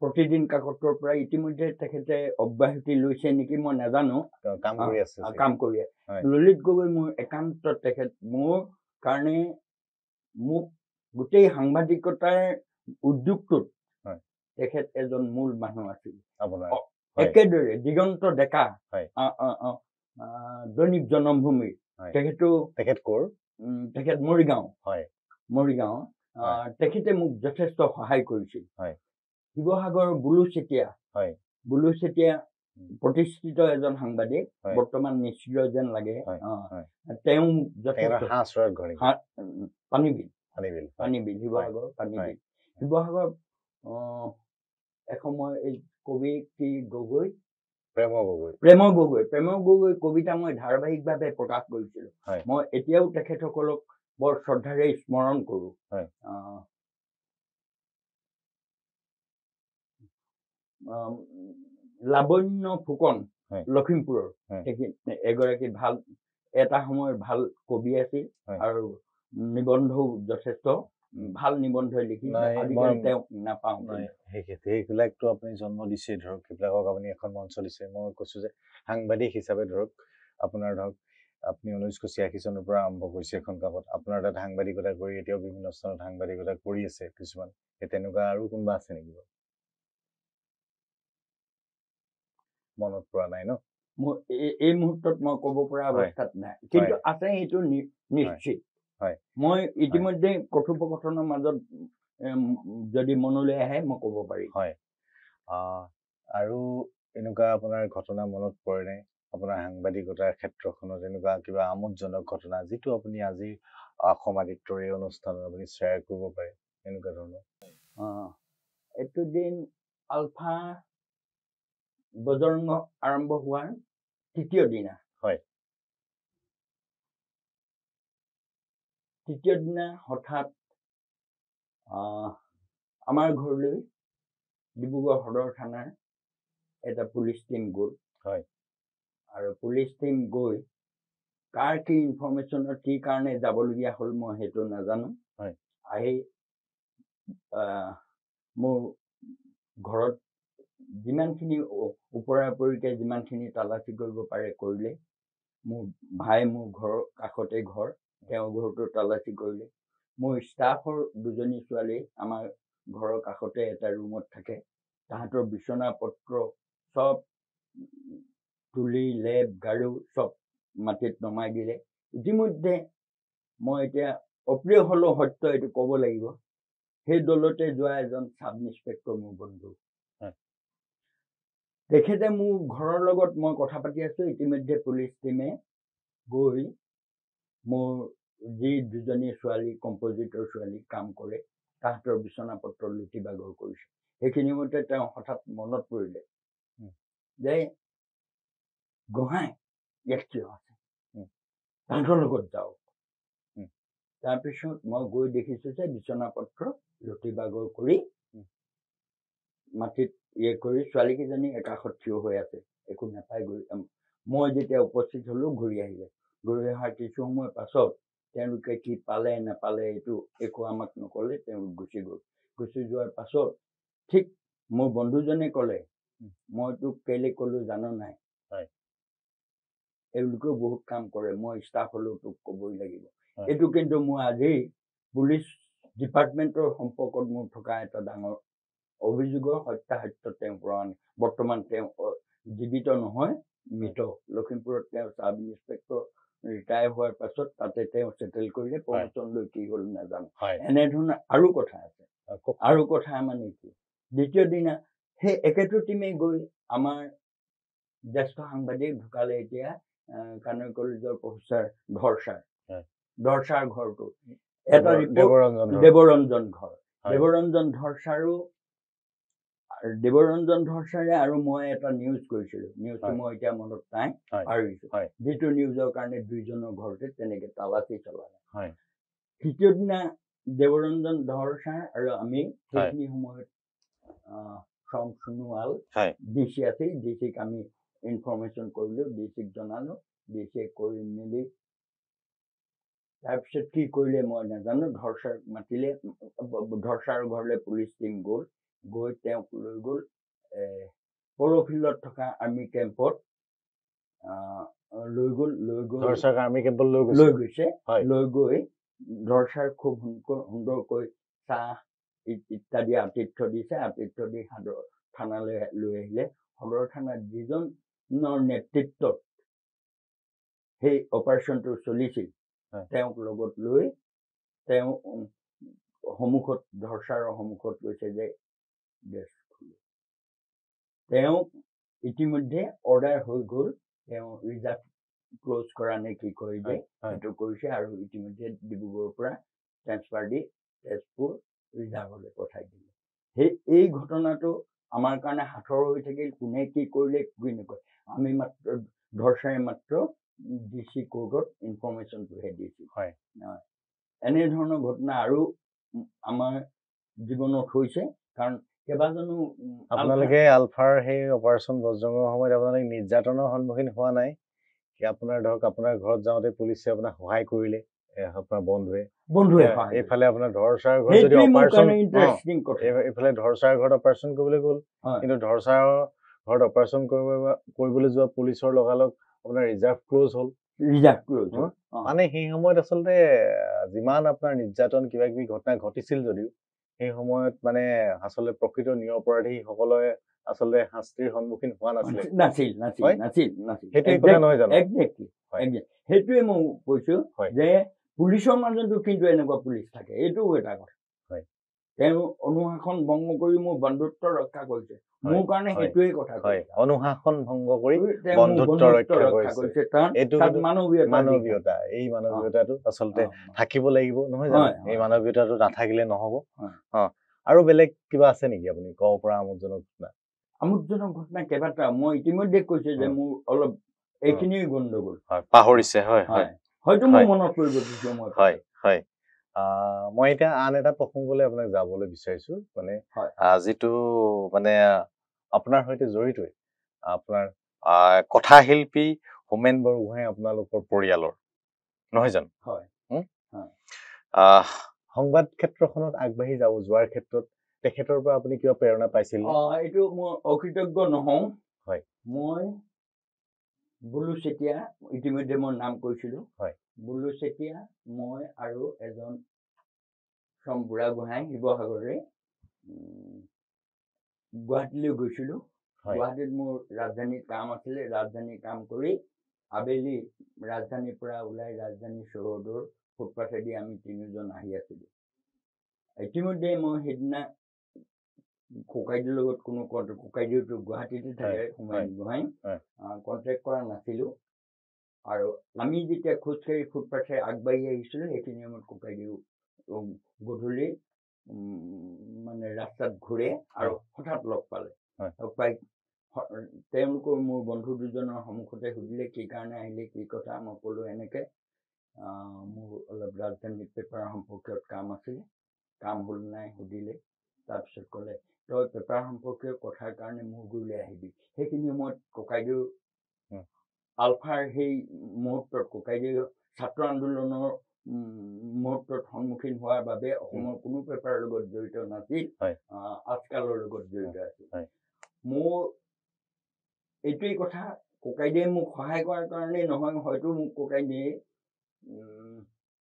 প্ৰতিদিন কাকতৰ পৰা ইতিমধ্যে তেখেতে অব্যাহতি লৈছে নেকি মই নাজানো, কাম কৰি আছে। ললিত গগৈ মোৰ একান্ত, তেখেত মোৰ কাৰণে মোক গোটেই সাংবাদিকতাৰ উদ্যোগটোত তেখেত এজন মূল মানুহ আছিল। একেদৰে দিগন্ত ডেকা, দৈনিক জনমভূমিৰ, তেখেত মৰিগাঁও, তেখেতে মোক যথেষ্ট সহায় কৰিছিল। শিৱসাগৰৰ বুলু চেতিয়া প্ৰতিষ্ঠিত এজন সাংবাদিক, বৰ্তমান নিশ্চিত যেন লাগে। তেওঁ মোক যথেষ্ট পানীবিল শিৱসাগৰ শিৱসাগৰ এসময় এই কবি কি গগৈ, প্ৰেম গগৈ কবিতা মই ধাৰাবাহিকভাৱে প্ৰকাশ কৰিছিলোঁ। মই এতিয়াও তেখেতসকলক বৰ শ্ৰদ্ধাৰে স্মৰণ কৰোঁ। লাবণ্য ফুকন লখিমপুৰৰ, তেখেত এগৰাকী ভাল, এটা সময়ৰ ভাল কবি আছিল আৰু নিবন্ধও যথেষ্ট ভাল নিবন্ধ লিখিছে। আজিকালি তেওঁক নাপাওঁ। সেইবিলাকতো আপুনি জন্ম দিছে, ধৰক সেইবিলাকক আপুনি এখন মঞ্চ দিছে। মই কৈছোঁ যে সাংবাদিক হিচাপে ধৰক আপোনাৰ ধৰক আপুনি 1986 চনৰ পৰা আৰম্ভ কৰিছে এখন কাকত, আপোনাৰ তাত সাংবাদিকতা কৰি এতিয়াও বিভিন্ন স্থানত সাংবাদিকতা কৰি আছে কিছুমান। তেনেকুৱা আৰু কোনোবা আছে নেকি? মনত পৰা নাই ন? এই মুহূৰ্তত মই ক'ব পৰা অৱস্থাত নাই, কিন্তু আছে এইটো নিশ্চিত। মই ইতিমধ্যে কথোপকথনৰ মাজত যদি মনলৈ আহে মই ক'ব পাৰিম। আৰু এনেকুৱা আপোনাৰ ঘটনা মনত পৰেনে আপোনাৰ সাংবাদিকতাৰ ক্ষেত্ৰখনত, এনেকুৱা কিবা আমোদজনক ঘটনা যিটো আপুনি আজি অসম আদিত্যৰ এই অনুষ্ঠানত আপুনি শ্বেয়াৰ কৰিব পাৰে এনেকুৱা ধৰণৰ? এইটো দিন আলফা বজৰংগ আৰম্ভ হোৱাৰ তৃতীয় দিনা তৃতীয় দিনা হঠাৎ আমাৰ ঘৰলৈ ডিব্ৰুগড় সদৰ থানাৰ এটা পুলিচ টিম গ'ল আৰু পুলিচ টিম গৈ কাৰ কি ইনফৰমেশ্যনৰ কি কাৰণে যাবলগীয়া হ'ল মই সেইটো নাজানো আহি মোৰ ঘৰত যিমানখিনি ওপৰাপৰিকৈ যিমানখিনি তালাচী কৰিব পাৰে কৰিলে মোৰ ভাই মোৰ ঘৰৰ কাষতে ঘৰ তেওঁৰ ঘৰটো তালাচী কৰিলে মোৰ ষ্টাফৰ দুজনী ছোৱালী আমাৰ ঘৰৰ কাষতে এটা ৰুমত থাকে তাহাঁতৰ বিচনা পত্ৰ চব তুলি লেপ গাৰু চব মাটিত নমাই দিলে ইতিমধ্যে মই এতিয়া অপ্ৰিয় হ'লেও সত্য এইটো ক'ব লাগিব সেই দলতে যোৱা এজন চাব ইন্সপেক্টৰ মোৰ বন্ধু তেখেতে মোৰ ঘৰৰ লগত মই কথা পাতি আছো ইতিমধ্যে পুলিচ টিমে গৈ মোৰ যি দুজনী ছোৱালী কম্পজিটৰ ছোৱালী কাম কৰে তাহাঁতৰ বিচনা পত্ৰ লুটি বাগৰ কৰিছে সেইখিনি মতে তেওঁ হঠাৎ মনত পৰিলে যে গোহাঁই ইয়াত কিয় আছে তাহাঁতৰ লগত যাওক তাৰপিছত মই গৈ দেখিছো যে বিচনা পত্ৰ লুটি বাগৰ কৰি মাটিত কৰি ছোৱালীকেইজনী একাষত থিয় হৈ আছে একো নাপাই গৈ মই যেতিয়া উপস্থিত হলো ঘূৰি আহিলে ঘূৰি অহাৰ কিছু সময় পাছত তেওঁলোকে কি পালে নাপালে এইটো একো আমাক নকলে তেওঁলোক গুচি গ'ল গুচি যোৱাৰ পাছত ঠিক মোৰ বন্ধুজনে ক'লে মই তোক কেলে ক'লো জানো নাই এওঁলোকেও বহুত কাম কৰে মই ষ্টাফ হ'লেও তোক ক'বই লাগিব এইটো কিন্তু মই আজি পুলিচ ডিপাৰ্টমেণ্টৰ সম্পৰ্কত মোৰ থকা এটা ডাঙৰ অভিযোগৰ সত্যাসত্য তেওঁ প্ৰমাণ বৰ্তমান তেওঁ জীৱিত নহয় মৃত লখিমপুৰত তেওঁ চাব ইন্সপেক্টৰ ৰিটায়াৰ হোৱাৰ পাছত তাতে তেওঁ চেটেল কৰিলে প্ৰমোচন লৈ কি হ'ল নাজানো এনেধৰণৰ আৰু কথা আছে আৰু কথা মানে কি দ্বিতীয় দিনা সেই একেটো টিমেই গৈ আমাৰ জ্যেষ্ঠ সাংবাদিক ঢুকালে এতিয়া কানৈ কলেজৰ প্ৰফেচাৰ ধৰছাৰ ঘৰটো এটা দেৱৰঞ্জন ঘৰ দেৱৰঞ্জন ধৰছাৰে আৰু মই এটা নিউজ কৰিছিলো নিউজটো মই এতিয়া মনত নাই পাৰিছো যিটো নিউজৰ কাৰণে দুইজনৰ ঘৰতে তেনেকে তালাচী চলালে তৃতীয় দিনা দেৱৰঞ্জন ধৰছাৰ আৰু আমি সেইখিনি সময়ত সোণোৱাল ডিচি আছিল ডিচিক আমি ইনফৰমেশ্যন কৰিলো ডিচিক জনালো ডিচিয়ে কৰি মেলি তাৰপিছত কি কৰিলে মই নাজানো ধৰছাৰ মাতিলে ধৰছাৰ ঘৰলৈ পুলিচ টিম গ'ল গৈ তেওঁক লৈ গ'ল প'ল' ফিল্ডত থকা আৰ্মি কেম্পত লৈ গৈছে লৈ গৈ ধৰছাৰ খুব সুন্দৰকৈ চাহ ইত্যাদি আতিথ্য দিছে আতিথ্য দি থানালৈ লৈ আহিলে সদৰ থানাত যিজনৰ নেতৃত্বত সেই অপাৰেশ্যনটো চলিছিল তেওঁক লগত লৈ তেওঁ সন্মুখত ধৰছাৰৰ সন্মুখত কৈছে যে তেওঁ ইতিমধ্যে অৰ্ডাৰ হৈ গ'ল তেওঁ ৰিজাৰ্ভ ক্ল'জ কৰা নে কি কৰিলে সেইটো কৰিছে আৰু ইতিমধ্যে ডিব্ৰুগড়ৰ পৰা ট্ৰেন্সফাৰ দি তেজপুৰ ৰিজাৰ্ভলৈ পঠাই দিলে এই ঘটনাটো আমাৰ কাৰণে সাঁথৰ হৈ থাকিল কোনে কি কৰিলে কি নকৰে আমি মাত্ৰ ধৰছাৰে মাত্ৰ ডিচি কোৰ্টত ইনফৰমেশ্যনটোহে দিছিল এনেধৰণৰ ঘটনা আৰু আমাৰ জীৱনত হৈছে কাৰণ কেইবাজনো আপোনালোকে আলফাৰ সেই অপাৰেশ্যন বজ্ৰঙৰ সময়ত আপোনালোকে নিৰ্যাতনৰ সন্মুখীন হোৱা নাই কি আপোনাৰ ধৰক আপোনাৰ ঘৰত যাওঁতে পুলিচে আপোনাক সহায় কৰিলে আপোনাৰ বন্ধুৱে এইফালে আপোনাৰ ধৰছাৰ ঘৰত যদি অপাৰেশ্যন এইফালে ধৰছাৰ ঘৰত অপাৰেশ্যন কৰিবলৈ গ'ল কিন্তু ধৰছাৰ ঘৰত অপাৰেশ্যন কৰিবলৈ যোৱা পুলিচৰ লগালগ আপোনাৰ ৰিজাৰ্ভ ক্ল'জ হ'ল মানে সেই সময়ত আচলতে যিমান আপোনাৰ নিৰ্যাতন কিবা কিবি ঘটনা ঘটিছিল যদিও সেই সময়ত মানে আচলতে প্ৰকৃত নিৰপৰাধী সকলে আচলতে শাস্তিৰ সন্মুখীন হোৱা সেইটোৱে মই কৈছো যে পুলিচৰ মাজতো কিন্তু এনেকুৱা পুলিচ থাকে এইটোও এটা কথা তেওঁ অনুশাসন ভংগ কৰি মোৰ বন্ধুত্ব ৰক্ষা কৰিছে মোৰ কাৰণে সেইটোৱে কথা অনুশাসন ভংগ কৰি বন্ধুত্ব ৰক্ষা কৰিছে এইটো মানৱীয়তা এই মানৱীয়তাটো আচলতে থাকিব লাগিব নহয় জানো এই মানৱীয়তাটো নাথাকিলে নহব আৰু বেলেগ কিবা আছে নেকি আপুনি ক'ব পৰা আমোদজনক ঘটনা কেইবাটা মই ইতিমধ্যে কৈছো যে মোৰ অলপ এইখিনিয়ে গণ্ডগোল পাহৰিছে হয়তো মোৰ মনত পৰিব কিছু সময় মই এতিয়া আন এটা প্ৰসংগলৈ আপোনাক যাবলৈ বিচাৰিছো মানে হয় যিটো মানে আপোনাৰ সৈতে জড়িতই আপোনাৰ কথা শিল্পী হোমেন বৰগোহাঁই আপোনালোকৰ পৰিয়ালৰ নহয় জানো হয় হুম? হয় সংবাদ ক্ষেত্ৰখনত আগবাঢ়ি যোৱাৰ ক্ষেত্ৰত তেখেতৰ পৰা আপুনি কিবা প্ৰেৰণা পাইছিল এইটো মই অকৃতজ্ঞ নহওঁ হয় মই বুলু চেতিয়া ইতিমধ্যে মই নাম কৈছিলো হয় বুলু চেতিয়া মই আৰু এজন বুঢ়াগোহাঁই শিৱসাগৰৰে গুৱাহাটীলৈ গৈছিলো হয় গুৱাহাটীত মোৰ ৰাজধানীত কাম আছিলে ৰাজধানী কাম কৰি আবেলি ৰাজধানীৰ পৰা ওলাই ৰাজধানী চৌহদৰ ফুটপাথেদি আমি তিনিজন আহি আছিলো ইতিমধ্যে মই সেইদিনা ককাইদেউৰ লগত কোনো ককাইদেউটো গুৱাহাটীতে থাকে হোমেন গোহাঁই কণ্টেক্ট কৰা নাছিলো আৰু আমি যেতিয়া খোজকাঢ়ি ফুটপাথে আগবাঢ়ি আহিছিলো সেইখিনি সময়ত ককাইদেউ গধূলি মানে ৰাস্তাত ঘূৰে আৰু হঠাৎ লগ পালে লগ পাই তেওঁলোকৰ মোৰ বন্ধু দুজনৰ সন্মুখতে সুধিলে কি কাৰণে আহিলে কি কথা মই ক'লো এনেকে মোৰ অলপ ৰাজধানী পেপাৰ সম্পৰ্কীয় কাম আছিলে কাম হ'ল নাই সুধিলে তাৰপিছত ক'লে তই পেপাৰ সম্পৰ্কীয় কথাৰ কাৰণে মোৰ গুৰিলৈ আহিবি সেইখিনি সময়ত ককাইদেউ আলফাৰ সেই মুহূৰ্তত ককাইদেউ ছাত্ৰ আন্দোলনৰ মুহূৰ্তত সন্মুখীন হোৱাৰ বাবে অসমৰ কোনো পেপাৰৰ লগত জড়িত নাছিল আজকালৰ লগত জড়িত আছিল মোৰ এইটোৱেই কথা ককাইদেৱে মোক সহায় কৰাৰ কাৰণেই নহয় হয়তো মোক ককাইদেৱে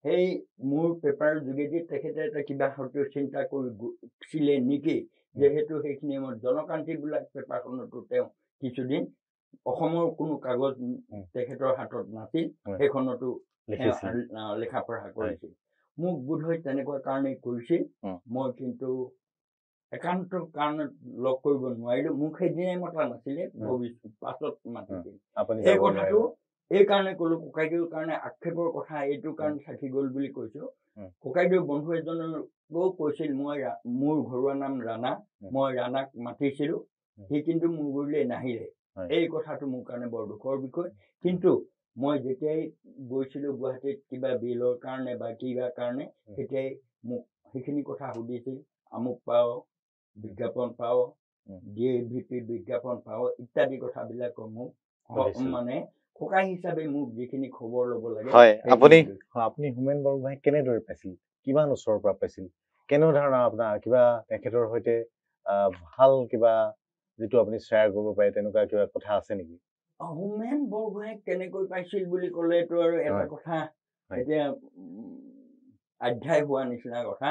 সেই মোৰ পেপাৰৰ যোগেদি তেখেতে এটা কিবা হয়তো চিন্তা কৰিছিলে নেকি যেহেতু সেইখিনি সময়ত জনক্ৰান্তি বোলা পেপাৰখনতো তেওঁ কিছুদিন অসমৰ কোনো কাগজ তেখেতৰ হাতত নাছিল সেইখনতো লেখা পঢ়া কৰিছিল মোক বোধহয় তেনেকুৱা কাৰণেই কৰিছিল মই কিন্তু একান্ত কাৰণত লগ কৰিব নোৱাৰিলো মোক সেইদিনাই মতা নাছিলে পাছত মাতিছিল এই কথাটো এই কাৰণে ক'লো ককাইদেউৰ কাৰণে আক্ষেপৰ কথা এইটো কাৰণে থাকি গ'ল বুলি কৈছো ককাইদেউৰ বন্ধু এজনকো কৈছিল মই মোৰ ঘৰুৱা নাম ৰাণা মই ৰাণাক মাতিছিলো সি কিন্তু মোৰ গুৰিলৈ নাহিলে এই কথাটো মোৰ কাৰণে বৰ দুখৰ বিষয় কিন্তু মই যেতিয়াই গৈছিলো গুৱাহাটীত কিবা বিলৰ কাৰণে বা কিবা কাৰণে তেতিয়াই মোক সেইখিনি কথা সুধিছিল আমুক পাও বিজ্ঞাপন পাও DAVP বিজ্ঞাপন পাও ইত্যাদি কথাবিলাকৰ মোক মানে ককাই হিচাপে মোক যিখিনি খবৰ ল'ব লাগে আপুনি হোমেন বৰগোহাঁইক কেনেদৰে পাইছিল কিমান ওচৰৰ পৰা পাইছিল কেনেধৰণৰ আপোনাৰ কিবা তেখেতৰ সৈতে ভাল কিবা যিটো আপুনি শ্বেয়াৰ কৰিব পাৰে তেনেকুৱা কিবা কথা আছে নেকি হোমেন বৰগোহাঁইক কেনেকৈ পাইছিল বুলি ক'লেতো আৰু এটা কথা এতিয়া অধ্যায় হোৱা নিচিনা কথা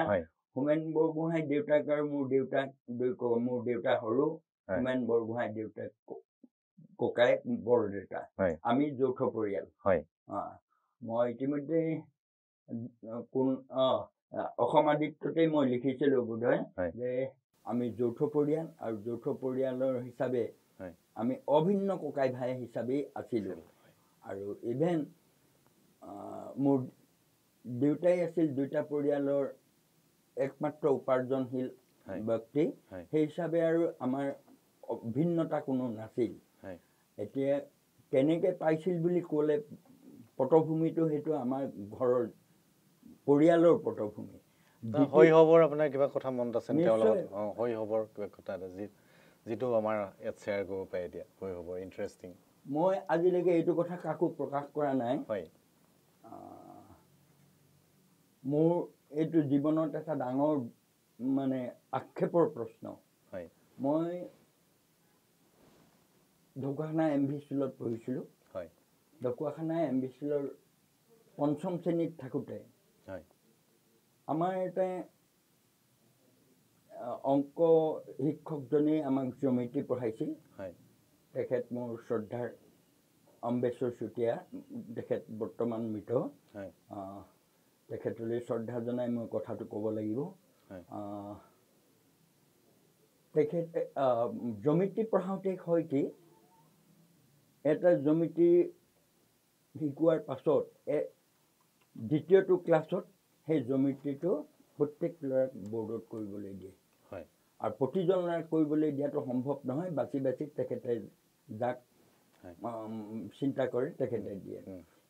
হোমেন বৰগোহাঁই দেউতাক আৰু মোৰ দেউতা সৰু হোমেন বৰগোহাঁই দেউতাক ককাই বৰ দেউতা আমি যৌথ পৰিয়াল মই ইতিমধ্যে অসম আদিত্যতেই মই লিখিছিলো বোধহয় যে আমি যৌথ পৰিয়াল আৰু যৌথ পৰিয়ালৰ হিচাপে আমি অভিন্ন ককাই ভাই হিচাপেই আছিলো আৰু ইভেন মোৰ দেউতাই আছিল দুটা পৰিয়ালৰ একমাত্ৰ উপাৰ্জনশীল ব্যক্তি সেই হিচাপে আৰু আমাৰ ভিন্নতা কোনো নাছিল এতিয়া কেনেকে পাইছিল বুলি ক'লে পটভূমিটো সেইটো আমাৰ ঘৰৰ পৰিয়ালৰ পটভূমি শৈশৱৰ আপোনাৰ কিবা কথা মনত আছে নেকি শৈশৱৰ কিবা কথা যিটো আমাৰ ইয়াত শ্বেয়াৰ কৰিব পাৰে এতিয়া শৈশৱৰ ইণ্টাৰেষ্টিং মই আজিলৈকে এইটো কথা কাকো প্ৰকাশ কৰা নাই মোৰ এইটো জীৱনত এটা ডাঙৰ মানে আক্ষেপৰ প্ৰশ্ন মই ঢকুৱাখানা MV স্কুলত পঢ়িছিলো ঢকুৱাখানা MV স্কুলৰ পঞ্চম শ্ৰেণীত থাকোঁতে আমাৰ এটা অংক শিক্ষকজনে আমাক জ্যামিতি পঢ়াইছিল তেখেত মোৰ শ্ৰদ্ধাৰ অম্বেশ্বৰ চুতীয়া তেখেত বৰ্তমান মৃত তেখেতলৈ শ্ৰদ্ধা জনাই মই কথাটো ক'ব লাগিব তেখেতে জ্যামিতি পঢ়াওঁতে হয় কি এটা জ্যামিতি শিকোৱাৰ পাছত দ্বিতীয়টো ক্লাছত সেই জ্যামিতিটো প্ৰত্যেক ল'ৰাক বৰ্ডত কৰিবলৈ দিয়ে আৰু প্ৰতিজন ল'ৰাক কৰিবলৈ দিয়াটো সম্ভৱ নহয় বাছি বাছি তেখেতে যাক চিন্তা কৰে তেখেতে দিয়ে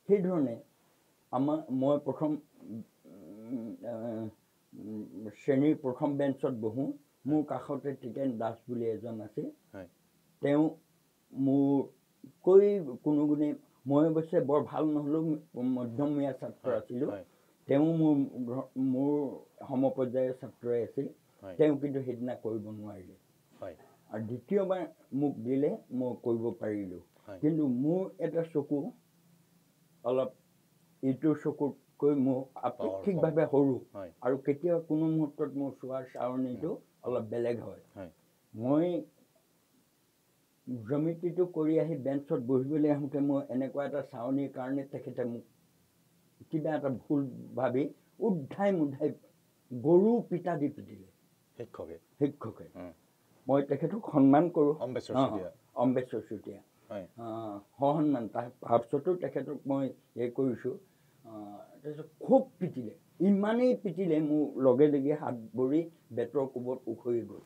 সেইধৰণে মই প্ৰথম শ্ৰেণীৰ প্ৰথম বেঞ্চত বহোঁ মোৰ কাষতে টিকেন দাস বুলি এজন আছিল তেওঁ মোৰকৈ কোনো গুণে মই অৱশ্যে বৰ ভাল নহ'লেও মধ্যমীয়া ছাত্ৰ আছিলোঁ তেওঁ মোৰ সমপৰ্যায়ৰ ছাত্ৰই আছিল তেওঁ কিন্তু সেইদিনা কৰিব নোৱাৰিলে আৰু দ্বিতীয়বাৰ মোক দিলে মই কৰিব পাৰিলোঁ কিন্তু মোৰ এটা চকু অলপ ইটোৰ চকুতকৈ মোৰ আপেক্ষিকভাৱে সৰু আৰু কেতিয়াবা কোনো মুহূৰ্তত মোৰ চোৱাৰ চাৱনিটো অলপ বেলেগ হয় মই জ্যামিতিটো কৰি আহি বেঞ্চত বহিবলৈ আহোঁতে মই এনেকুৱা এটা চাৱনিৰ কাৰণে তেখেতে মোক কিবা এটা ভুল ভাবি উদ্ধাই মুদ্ধাই গৰু পিটা দি পিটিলে শিক্ষকে মই তেখেতক সন্মান কৰোঁ অম্বেশ্বৰ চুতীয়া সসন্মান তাৰপিছতো তেখেতক মই কৰিছোঁ তাৰপিছত খুব পিটিলে ইমানেই পিটিলে মোৰ লগে লগে হাত ভৰি বেতৰ কোবত উখৰি গ'ল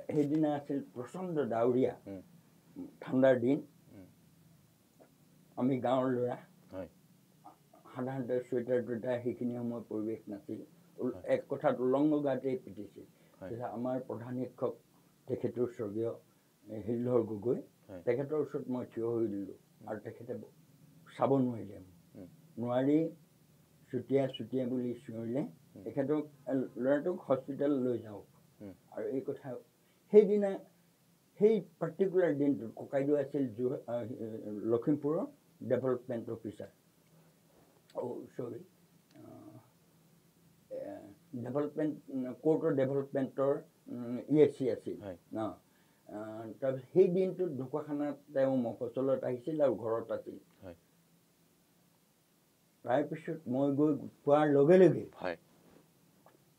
সেইদিনা আছিল প্ৰচণ্ড ডাৱৰীয়া ঠাণ্ডাৰ দিন আমি গাঁৱৰ ল'ৰা সাধাৰণতে চুৱেটাৰ টুৱেটাৰ সেইখিনি সময়ত পৰিৱেশ নাছিল এক কথাত উলংগ গাতেই পিটিছিল আমাৰ প্ৰধান শিক্ষক তেখেতৰ স্বৰ্গীয় হীৰধৰ গগৈ তেখেতৰ ওচৰত মই থিয় হৈ দিলোঁ আৰু তেখেতে চাব নোৱাৰিলে নোৱাৰি চুতীয়া বুলি চিঞৰিলে তেখেতক ল'ৰাটোক হস্পিটেল লৈ যাওক আৰু এই কথা সেইদিনা সেই পাৰ্টিকুলাৰ দিনটোত ককাইদেউ আছিল লখিমপুৰৰ ডেভেলপমেণ্ট অফিচাৰ ডেভেলপমেণ্ট কোৰ্টৰ ডেভেলপমেণ্টৰ ESC আছিল তাৰপিছত সেই দিনটোত ঢকুৱাখানাত তেওঁ মফচলত আহিছিল আৰু ঘৰত আছিল তাৰপিছত মই গৈ পোৱাৰ লগে লগে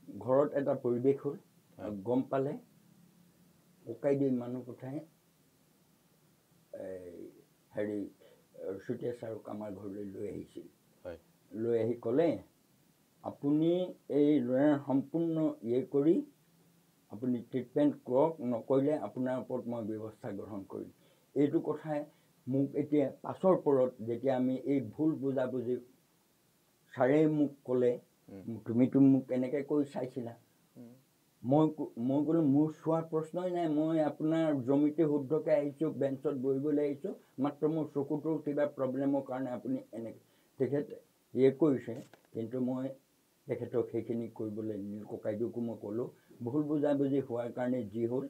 ঘৰত এটা পৰিৱেশ হ'ল গম পালে ককাইদেউ মানুহ পঠাই চুতীয়া ছাৰক আমাৰ ঘৰলৈ লৈ আহিছিল লৈ আহি ক'লে আপুনি এই ল'ৰাৰ সম্পূৰ্ণ কৰি আপুনি ট্ৰিটমেণ্ট কৰক নকৰিলে আপোনাৰ ওপৰত মই ব্যৱস্থা গ্ৰহণ কৰিম এইটো কথাই মোক এতিয়া পাছৰ পৰত যেতিয়া আমি এই ভুল বুজাবুজি ছাৰে মোক ক'লে তুমিতো মোক এনেকৈ কৰি চাইছিলা মই ক'লোঁ মোৰ চোৱাৰ প্ৰশ্নই নাই মই আপোনাৰ জ্যামিতি শুদ্ধকৈ আহিছোঁ বেঞ্চত বহিবলৈ আহিছোঁ মাত্ৰ মোৰ চকুটোৰ কিবা প্ৰব্লেমৰ কাৰণে আপুনি এনেকৈ তেখেতে কৰিছে কিন্তু মই তেখেতক সেইখিনি কৰিবলৈ নিদিলোঁ ককাইদেউকো মই ক'লোঁ ভুল বুজাবুজি হোৱাৰ কাৰণে যি হ'ল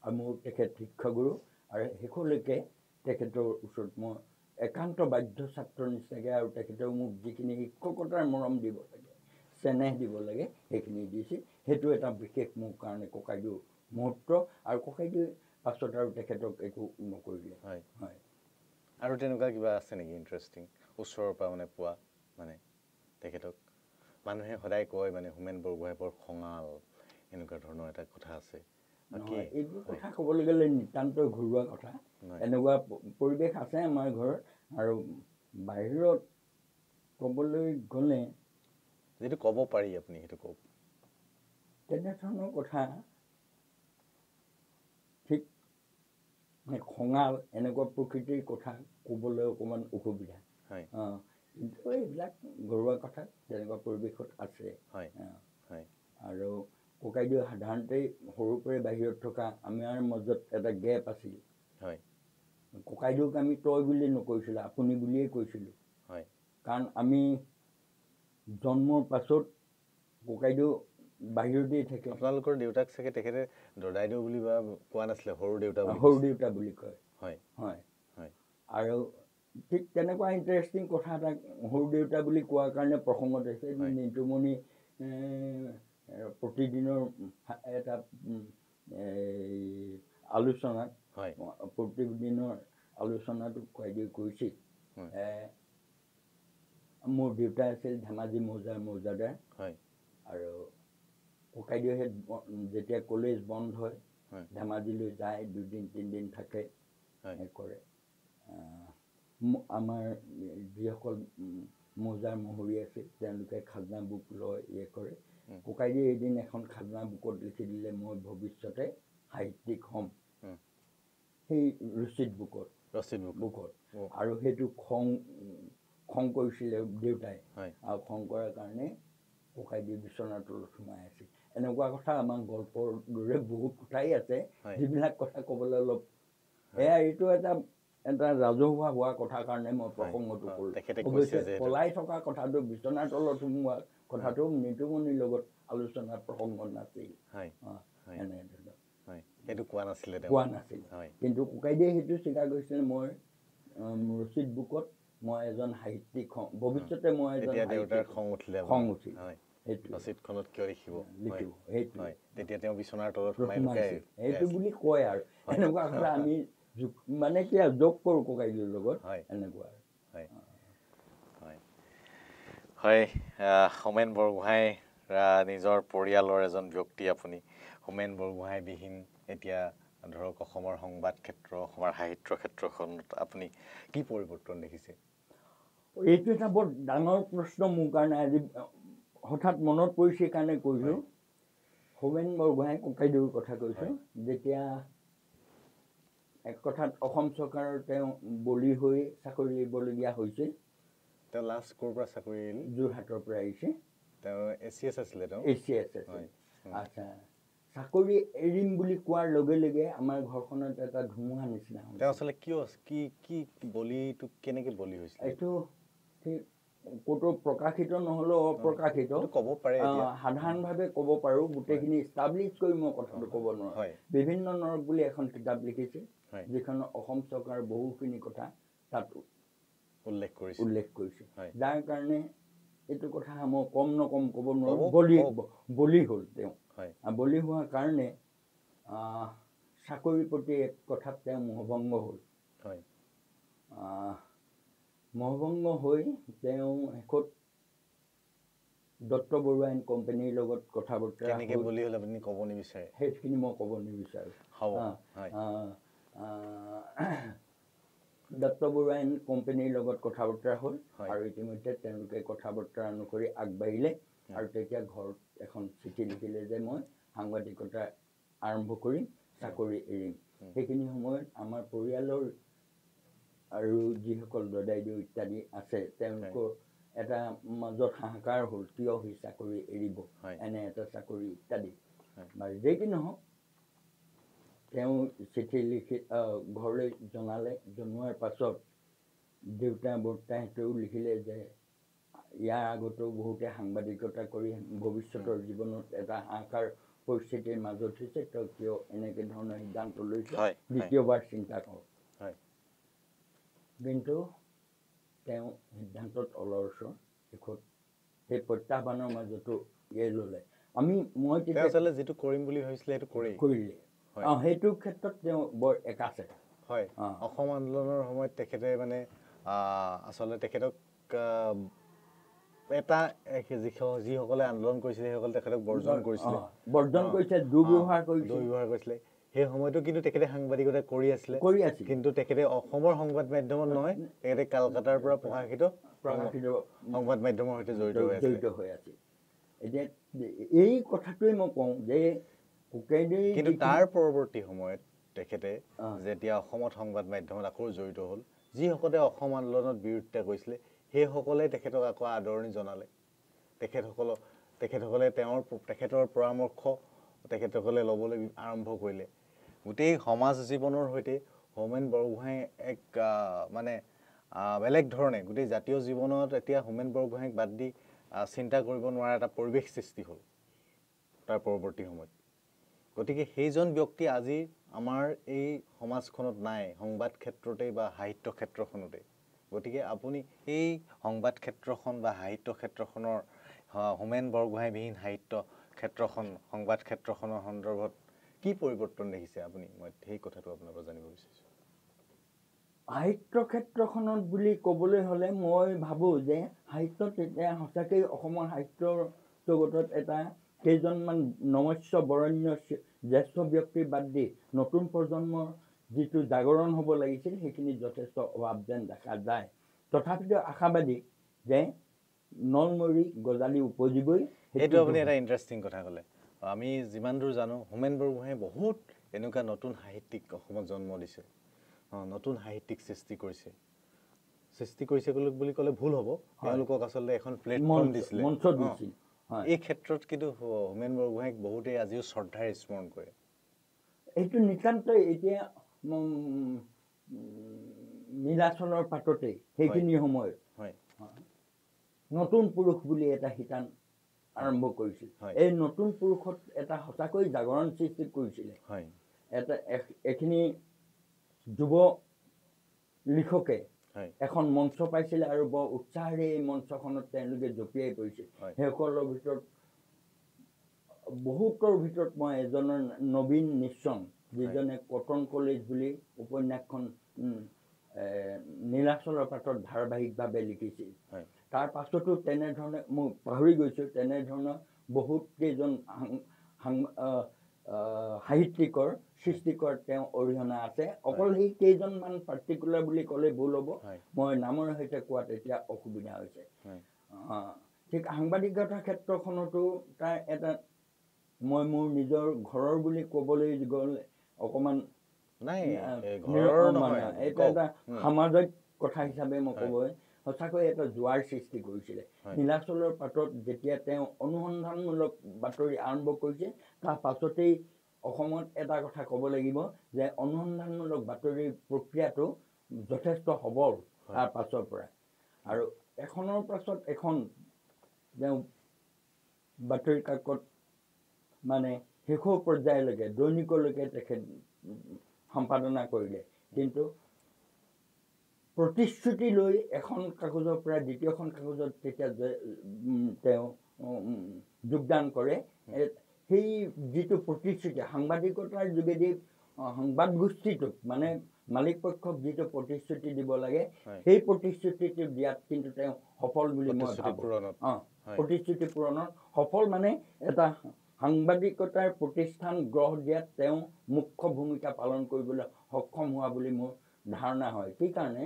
আৰু মোৰ তেখেত শিক্ষাগুৰু আৰু শেষলৈকে তেখেতৰ ওচৰত মই একান্ত বাধ্য ছাত্ৰৰ নিচিনাকৈ আৰু তেখেতেও মোক যিখিনি শিক্ষকতাৰ মৰম দিব লাগে চেনেহ দিব লাগে সেইখিনি দিছিল সেইটো এটা বিশেষ মোৰ কাৰণে ককাইদেউ মুহূৰ্ত আৰু ককাইদেউ পাছত আৰু তেখেতক একো নকৰিলে আৰু তেনেকুৱা কিবা আছে নেকি ইণ্টাৰেষ্টিং ওচৰৰ পৰা মানে পোৱা মানে তেখেতক মানুহে সদায় কয় মানে হোমেন বৰগোহাঁই বৰ খঙাল এনেকুৱা ধৰণৰ এটা কথা আছে এইবোৰ কথা ক'বলৈ গ'লে নিতান্ত ঘৰুৱা কথা এনেকুৱা পৰিৱেশ আছে আমাৰ ঘৰত আৰু বাহিৰত ক'বলৈ গ'লে যিটো ক'ব পাৰি আপুনি সেইটো কওক তেনেধৰণৰ কথা ঠিক খঙাল এনেকুৱা প্ৰকৃতিৰ কথা ক'বলৈ অকণমান অসুবিধা কিন্তু এইবিলাক ঘৰুৱা কথা তেনেকুৱা পৰিৱেশত আছে আৰু ককাইদেউ সাধাৰণতে সৰুৰ পৰাই বাহিৰত থকা আমাৰ মাজত এটা গেপ আছিল ককাইদেউক আমি তই বুলি নকৈছিলোঁ আপুনি বুলিয়েই কৈছিলোঁ কাৰণ আমি জন্মৰ পাছত ককাইদেউ বাহিৰতেই থাকে আপোনালোকৰ দেউতাক চাগে তেখেতে দদাইদেউ বুলি বা কোৱা নাছিলে সৰু দেউতা বুলি কয় আৰু ঠিক তেনেকুৱা ইণ্টাৰেষ্টিং কথা এটা সৰু দেউতা বুলি কোৱাৰ কাৰণে প্ৰসংগত আছে নিতুমণি প্ৰতিদিনৰ এটা আলোচনাত প্ৰতিদিনৰ আলোচনাটো ককাইদেউ কৈছিল মোৰ দেউতা আছিল ধেমাজি মৌজাদাৰ আৰু ককাইদেউহে যেতিয়া কলেজ বন্ধ হয় ধেমাজিলৈ যায় 2 দিন 3 দিন থাকে কৰে আমাৰ যিসকল মৌজাৰ মহৰী আছিল তেওঁলোকে খাজনা বুক লয় কৰে ককাইদেউ এদিন এখন খাজনা বুকত লিখি দিলে মই ভৱিষ্যতে সাহিত্যিক হ'ম সেই ৰচিদ বুকত আৰু সেইটো খং কৰিছিলে দেউতাই আৰু খং কৰাৰ কাৰণে ককাইদেউ বিচনাৰ তলত সোমাই আছে এনেকুৱা কথা আমাৰ গল্পৰ দৰে বহুত কথাই আছে যিবিলাক কথা ক'বলৈ অলপ এইটো এটা ৰাজহুৱা হোৱা কথাৰ কাৰণে মই প্ৰসংগটো কৰোঁ অৱশ্যে পলাই থকা কথাটো বিচনাৰ তলত সোমোৱা কথাটো মৃদুমণিৰ লগত আলোচনাৰ প্ৰসংগ নাছিল কোৱা নাছিলে কিন্তু ককাইদেৱে সেইটো স্বীকাৰ কৰিছিলে মই ৰচিদ বুকত মই এজন সাহিত্যিক ভৱিষ্যতে মই এজন খং উঠিলে ৰচিদখনত কিয় লিখিব তেতিয়া তেওঁ বিচনাৰ তলত সেইটো বুলি কয় আৰু এনেকুৱা কথা আমি মানে কি যোগ কৰোঁ ককাইদেউৰ লগত এনেকুৱা হয় হোমেন বৰগোহাঁই নিজৰ পৰিয়ালৰ এজন ব্যক্তি আপুনি হোমেন বৰগোহাঁই বিহীন এতিয়া ধৰক অসমৰ সংবাদ ক্ষেত্ৰ অসমৰ সাহিত্য ক্ষেত্ৰখনত আপুনি কি পৰিৱৰ্তন দেখিছে এইটো এটা বৰ ডাঙৰ প্ৰশ্ন মোৰ কাৰণে আজি হঠাৎ মনত পৰিছে কাৰণে কৈছোঁ হোমেন বৰগোহাঁই ককাইদেউৰ কথা কৈছোঁ যেতিয়া এক কথাত অসম চৰকাৰৰ তেওঁ বলি হৈ চাকৰি এৰিবলগীয়া হৈছিল তেওঁ লাষ্ট ক'ৰ পৰা চাকৰি এৰিল যোৰহাটৰ পৰা আহিছে তেওঁ ACS আছিলে আচ্ছা চাকৰি এৰিম বুলি কোৱাৰ লগে লগে আমাৰ ঘৰখনত এটা ধুমুহা নিচিনা হ'ল তেওঁ আচলতে কিয় কি বলিটো কেনেকৈ বলি হৈছিল এইটো ক'তো প্ৰকাশিত নহ'লেও অপ্ৰকাশিত ক'ব পাৰে সাধাৰণভাৱে ক'ব পাৰোঁ গোটেইখিনি ইষ্টাব্লিছ কৰি মই কথাটো ক'ব নোৱাৰোঁ বিভিন্ন নৰক বুলি এখন কিতাপ লিখিছে যিখন অসম চৰকাৰৰ বহুখিনি কথা তাত উল্লেখ কৰিছে যাৰ কাৰণে এইটো কথা মই কম নকম ক'ব নোৱাৰোঁ বলি হ'ল তেওঁ বলি হোৱাৰ কাৰণে চাকৰিৰ প্ৰতি এক কথাত তেওঁ মোহভংগ হ'ল মোহভংগ হৈ তেওঁ শেষত দত্ত বৰুৱা এণ্ড কোম্পানীৰ লগত কথা বতৰা বলি হ'ল আপুনি ক'ব নিবিচাৰে সেইখিনি মই ক'ব নিবিচাৰোঁ দত্ত বৰুৱা এণ্ড কোম্পানীৰ লগত কথা বতৰা হ'ল আৰু ইতিমধ্যে তেওঁলোকে কথা বতৰা অনুসৰি আগবাঢ়িলে আৰু তেতিয়া ঘৰত এখন চিঠি লিখিলে যে মই সাংবাদিকতা আৰম্ভ কৰিম চাকৰি এৰিম সেইখিনি সময়ত আমাৰ পৰিয়ালৰ আৰু যিসকল দদাইদেউ ইত্যাদি আছে তেওঁলোকৰ এটা মাজত হাহাকাৰ হ'ল কিয় সি চাকৰি এৰিব এনে এটা চাকৰি ইত্যাদি বাৰু যেই কি নহওক তেওঁ চিঠি লিখি ঘৰলৈ জনোৱাৰ পাছত দেউতা বৰ্তাহঁতেও লিখিলে যে ইয়াৰ আগতেও বহুতে সাংবাদিকতা কৰি ভৱিষ্যতৰ জীৱনত এটা হাহাকাৰ পৰিস্থিতিৰ মাজত হৈছে তেওঁ কিয় এনেকৈ ধৰণৰ সিদ্ধান্ত লৈছে দ্বিতীয়বাৰ চিন্তা কৰক কিন্তু তেওঁ সিদ্ধান্তত অলৰচৰ শেষত সেই প্ৰত্যাহ্বানৰ মাজতো ল'লে মই তেতিয়া যিটো কৰিম বুলি ভাবিছিলে সেইটো কৰিলে সেইটো ক্ষেত্ৰত তেওঁ বৰ একাচেকা অসম আন্দোলনৰ সময়ত তেখেতে মানে আচলতে তেখেতক এটা যিসকলে আন্দোলন কৰিছিলে সেইসকলে তেখেতক বৰ্জন কৰিছিলে দুৰ্ব্যৱহাৰ কৰিছিলে সেই সময়তো কিন্তু তেখেতে সাংবাদিকতা কৰি আছিলে কিন্তু তেখেতে অসমৰ সংবাদ মাধ্যমত নহয় তেখেতে কলকাতাৰ পৰা প্ৰকাশিত সংবাদ মাধ্যমৰ সৈতে জড়িত হৈ আছিল এতিয়া এই কথাটোৱে মই কওঁ যে কিন্তু তাৰ পৰৱৰ্তী সময়ত তেখেতে যেতিয়া অসমত সংবাদ মাধ্যমত আকৌ জড়িত হ'ল যিসকলে অসম আন্দোলনত বিৰোধিতা কৰিছিলে সেইসকলে তেখেতক আকৌ আদৰণি জনালে তেখেতসকলে তেখেতৰ পৰামৰ্শ তেখেতসকলে ল'বলৈ আৰম্ভ কৰিলে গোটেই সমাজ জীৱনৰ সৈতে হোমেন বৰগোহাঁই এক মানে বেলেগ ধৰণে গোটেই জাতীয় জীৱনত এতিয়া হোমেন বৰগোহাঁইক বাদ দি চিন্তা কৰিব নোৱাৰা এটা পৰিৱেশ সৃষ্টি হ'ল তাৰ পৰৱৰ্তী সময়ত গতিকে সেইজন ব্যক্তি আজি আমাৰ এই সমাজখনত নাই সংবাদ ক্ষেত্ৰতে বা সাহিত্য ক্ষেত্ৰখনতে গতিকে আপুনি এই সংবাদ ক্ষেত্ৰখন বা সাহিত্য ক্ষেত্ৰখনৰ হোমেন বৰগোহাঁই বিহীন সাহিত্য ক্ষেত্ৰখন সংবাদ ক্ষেত্ৰখনৰ সন্দৰ্ভত কি পৰিৱৰ্তন দেখিছে আপুনি মই সেই কথাটো আপোনাৰ পৰা জানিব বিচাৰিছোঁ সাহিত্য ক্ষেত্ৰখনত বুলি ক'বলৈ হ'লে মই ভাবোঁ যে সাহিত্যত এতিয়া সঁচাকৈ অসমৰ সাহিত্যৰ জগতত এটা কেইজনমান নমস্য বৰণ্য জ্যেষ্ঠ ব্যক্তিৰ বাদ দি নতুন প্ৰজন্মৰ যিটো জাগৰণ হ'ব লাগিছিল সেইখিনি যথেষ্ট অভাৱ যেন দেখা যায় তথাপিতো আশাবাদী যে নলমৰি গজালি উপজিবই সেইটো আপুনি এটা ইণ্টাৰেষ্টিং কথা ক'লে আমি যিমান দূৰ জানো হোমেন বৰগোহাঁই বহুত এনেকুৱা নতুন সাহিত্যিক অসমত জন্ম দিছে নতুন সাহিত্যিক সৃষ্টি কৰিছে বুলি ক'লে ভুল হ'ব তেওঁলোকক আচলতে এখন প্লেটফৰ্ম দিছিলে এই ক্ষেত্ৰত কিন্তু হোমেন বৰগোহাঁইক বহুতেই আজিও শ্ৰদ্ধাৰে স্মৰণ কৰে। এইটো নিতান্তই এতিয়া নীলাচলৰ পাততেই সেইখিনি সময়ত নতুন পুৰুষ বুলি এটা শিতান আৰম্ভ কৰিছিল। এই নতুন পুৰুষত এটা সঁচাকৈ জাগৰণ সৃষ্টি কৰিছিলে। এটা এখিনি যুৱ লিখকে এখন মঞ্চ পাইছিলে আৰু বৰ উৎসাহেৰে এই মঞ্চখনত তেওঁলোকে জঁপিয়াই পৰিছিল। সেইসকলৰ ভিতৰত বহুতৰ ভিতৰত মই এজনৰ নবীন নিশ্চন, যিজনে কটন কলেজ বুলি উপন্যাসখন নীলাচলৰ পাতত ধাৰাবাহিকভাৱে লিখিছিল। তাৰ পাছতো তেনেধৰণে মই পাহৰি গৈছোঁ, তেনেধৰণৰ বহুত কেইজন সাহিত্যিকৰ সৃষ্টিকৰ তেওঁ অৰিহণা আছে। অকল সেই কেইজনমান পাৰ্টিকুলাৰ বুলি ক'লে ভুল হ'ব, মই নামৰ সৈতে কোৱাত এতিয়া অসুবিধা হৈছে। ঠিক সাংবাদিকতাৰ ক্ষেত্ৰখনতো তাৰ এটা মই মোৰ নিজৰ ঘৰৰ বুলি ক'বলৈ গ'লে অকণমান এইটো এটা সামাজিক কথা হিচাপে মই ক'ব, সঁচাকৈ এটা জোৱাৰ সৃষ্টি কৰিছিলে। নীলাচলৰ পাতত যেতিয়া তেওঁ অনুসন্ধানমূলক বাতৰি আৰম্ভ কৰিছে, তাৰ পাছতেই অসমত এটা কথা ক'ব লাগিব যে অনুসন্ধানমূলক বাতৰিৰ প্ৰক্ৰিয়াটো যথেষ্ট সবল তাৰ পাছৰ পৰা। আৰু এখনৰ পাছত এখন তেওঁ বাতৰি কাকত মানে শেষৰ পৰ্যায়লৈকে দৈনিকলৈকে তেখেত সম্পাদনা কৰিলে। কিন্তু প্ৰতিশ্ৰুতি লৈ এখন কাগজৰ পৰা দ্বিতীয়খন কাগজত তেতিয়া তেওঁ যোগদান কৰে, সেই যিটো প্ৰতিশ্ৰুতি সাংবাদিকতাৰ যোগেদি সংবাদ গোষ্ঠীটোক মানে মালিক পক্ষক যিটো প্ৰতিশ্ৰুতি দিব লাগে, সেই প্ৰতিশ্ৰুতিটো দিয়াত কিন্তু তেওঁ সফল বুলি মই ভাবোঁ। প্ৰতিশ্ৰুতি পূৰণত সফল মানে এটা সাংবাদিকতাৰ প্ৰতিষ্ঠান গঢ় দিয়াত তেওঁ মুখ্য ভূমিকা পালন কৰিবলৈ সক্ষম হোৱা বুলি মোৰ ধাৰণা হয়। সেইকাৰণে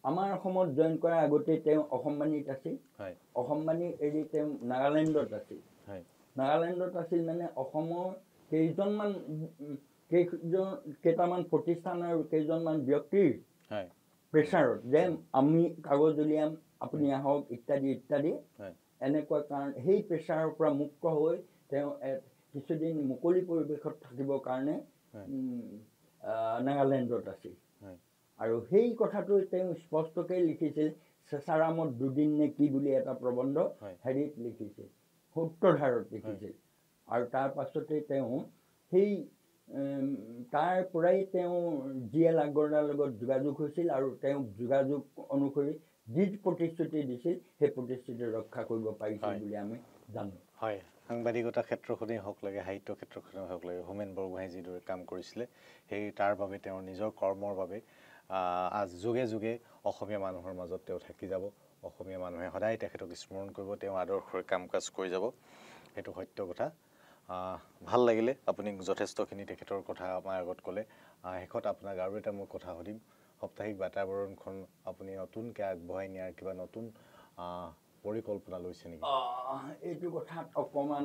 আমাৰ অসমত জইন কৰাৰ আগতেই তেওঁ অসমবাণীত আছিল। অসমবাণী এৰি তেওঁ নাগালেণ্ডত আছিল। নাগালেণ্ডত আছিল মানে অসমৰ কেইটামান প্ৰতিষ্ঠান আৰু কেইজনমান ব্যক্তিৰ প্ৰেছাৰত যে আমি কাগজ উলিয়াম, আপুনি আহক ইত্যাদি ইত্যাদি, এনেকুৱা কাৰণ সেই প্ৰেছাৰৰ পৰা মুক্ত হৈ তেওঁ কিছুদিন মুকলি পৰিৱেশত থাকিবৰ কাৰণে নাগালেণ্ডত আছিল। আৰু সেই কথাটো তেওঁ স্পষ্টকৈ লিখিছিল, চেচাৰামত দুদিন নে কি বুলি এটা প্ৰবন্ধ হেৰিত লিখিছিল, সূত্ৰধাৰত লিখিছিল। আৰু তাৰ পাছতে তেওঁ সেই তাৰ পৰাই তেওঁ জি.এল. আগৰৱালাৰ লগত যোগাযোগ হৈছিল আৰু তেওঁ যোগাযোগ অনুসৰি যি প্ৰতিশ্ৰুতি দিছিল সেই প্ৰতিশ্ৰুতি ৰক্ষা কৰিব পাৰিছিল বুলি আমি জানো। হয়, সাংবাদিকতা ক্ষেত্ৰখনেই হওক লাগে, সাহিত্য ক্ষেত্ৰখনেই হওক লাগে, হোমেন বৰগোহাঁই যিদৰে কাম কৰিছিলে সেই তাৰ বাবে তেওঁৰ নিজৰ কৰ্মৰ বাবে যুগে যুগে অসমীয়া মানুহৰ মাজত তেওঁ থাকি যাব। অসমীয়া মানুহে সদায় তেখেতক স্মৰণ কৰিব, তেওঁ আদৰ্শৰে কাম কাজ কৰি যাব, সেইটো সত্য কথা। ভাল লাগিলে, আপুনি যথেষ্টখিনি তেখেতৰ কথা আমাৰ আগত ক'লে। শেষত আপোনাক আৰু এটা মই কথা সুধিম, সাপ্তাহিক বাতাবৰণখন আপুনি নতুনকৈ আগবঢ়াই নিয়াৰ কিবা নতুন পৰিকল্পনা লৈছে নেকি? এইটো কথাত অকণমান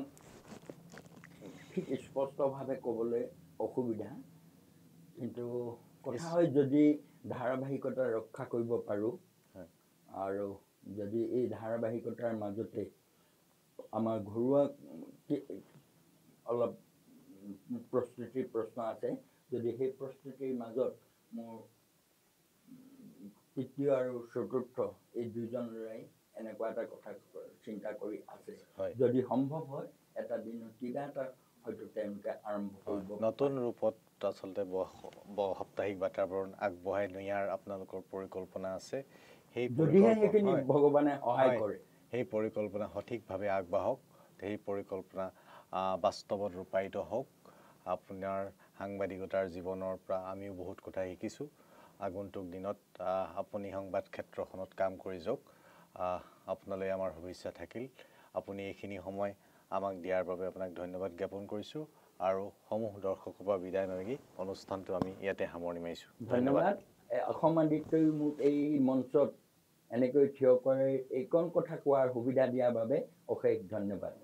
ঠিক স্পষ্টভাৱে ক'বলৈ অসুবিধা, কিন্তু কথা হয় যদি ধাৰাবাহিকতা ৰক্ষা কৰিব পাৰোঁ আৰু যদি এই ধাৰাবাহিকতাৰ মাজতে আমাৰ ঘৰুৱা অলপ প্ৰস্তুতিৰ প্ৰশ্ন আছে, যদি সেই প্ৰস্তুতিৰ মাজত মোৰ তৃতীয় আৰু চতুৰ্থ এই দুইজন ল'ৰাই এনেকুৱা এটা কথা চিন্তা কৰি আছে, যদি সম্ভৱ হয় এটা দিনত কিবা এটা হয়তো তেওঁলোকে আৰম্ভ কৰিব। নতুন ৰূপত আচলতে সাপ্তাহিক বাতাবৰণ আগবঢ়াই নিয়াৰ আপোনালোকৰ পৰিকল্পনা আছে। যদিহে সেইখিনি ভগৱানে সহায় কৰে, সেই পৰিকল্পনা সঠিকভাৱে আগবাঢ়ক, সেই পৰিকল্পনা বাস্তৱত ৰূপায়িত হওক। আপোনাৰ সাংবাদিকতাৰ জীৱনৰ পৰা আমিও বহুত কথা শিকিছোঁ। আগন্তুক দিনত আপুনি সংবাদ ক্ষেত্ৰখনত কাম কৰি যাওক, আপোনালৈ আমাৰ শুভেচ্ছা থাকিল। আপুনি এইখিনি সময় আমাক দিয়াৰ বাবে আপোনাক ধন্যবাদ জ্ঞাপন কৰিছোঁ আৰু সমূহ দৰ্শকৰ পৰা বিদায় মাগি অনুষ্ঠানটো আমি ইয়াতে সামৰণি মাৰিছোঁ। ধন্যবাদ। অসম আদিত্যই মোক এই মঞ্চত এনেকৈ থিয় কৰি এইকণ কথা কোৱাৰ সুবিধা দিয়াৰ বাবে অশেষ ধন্যবাদ।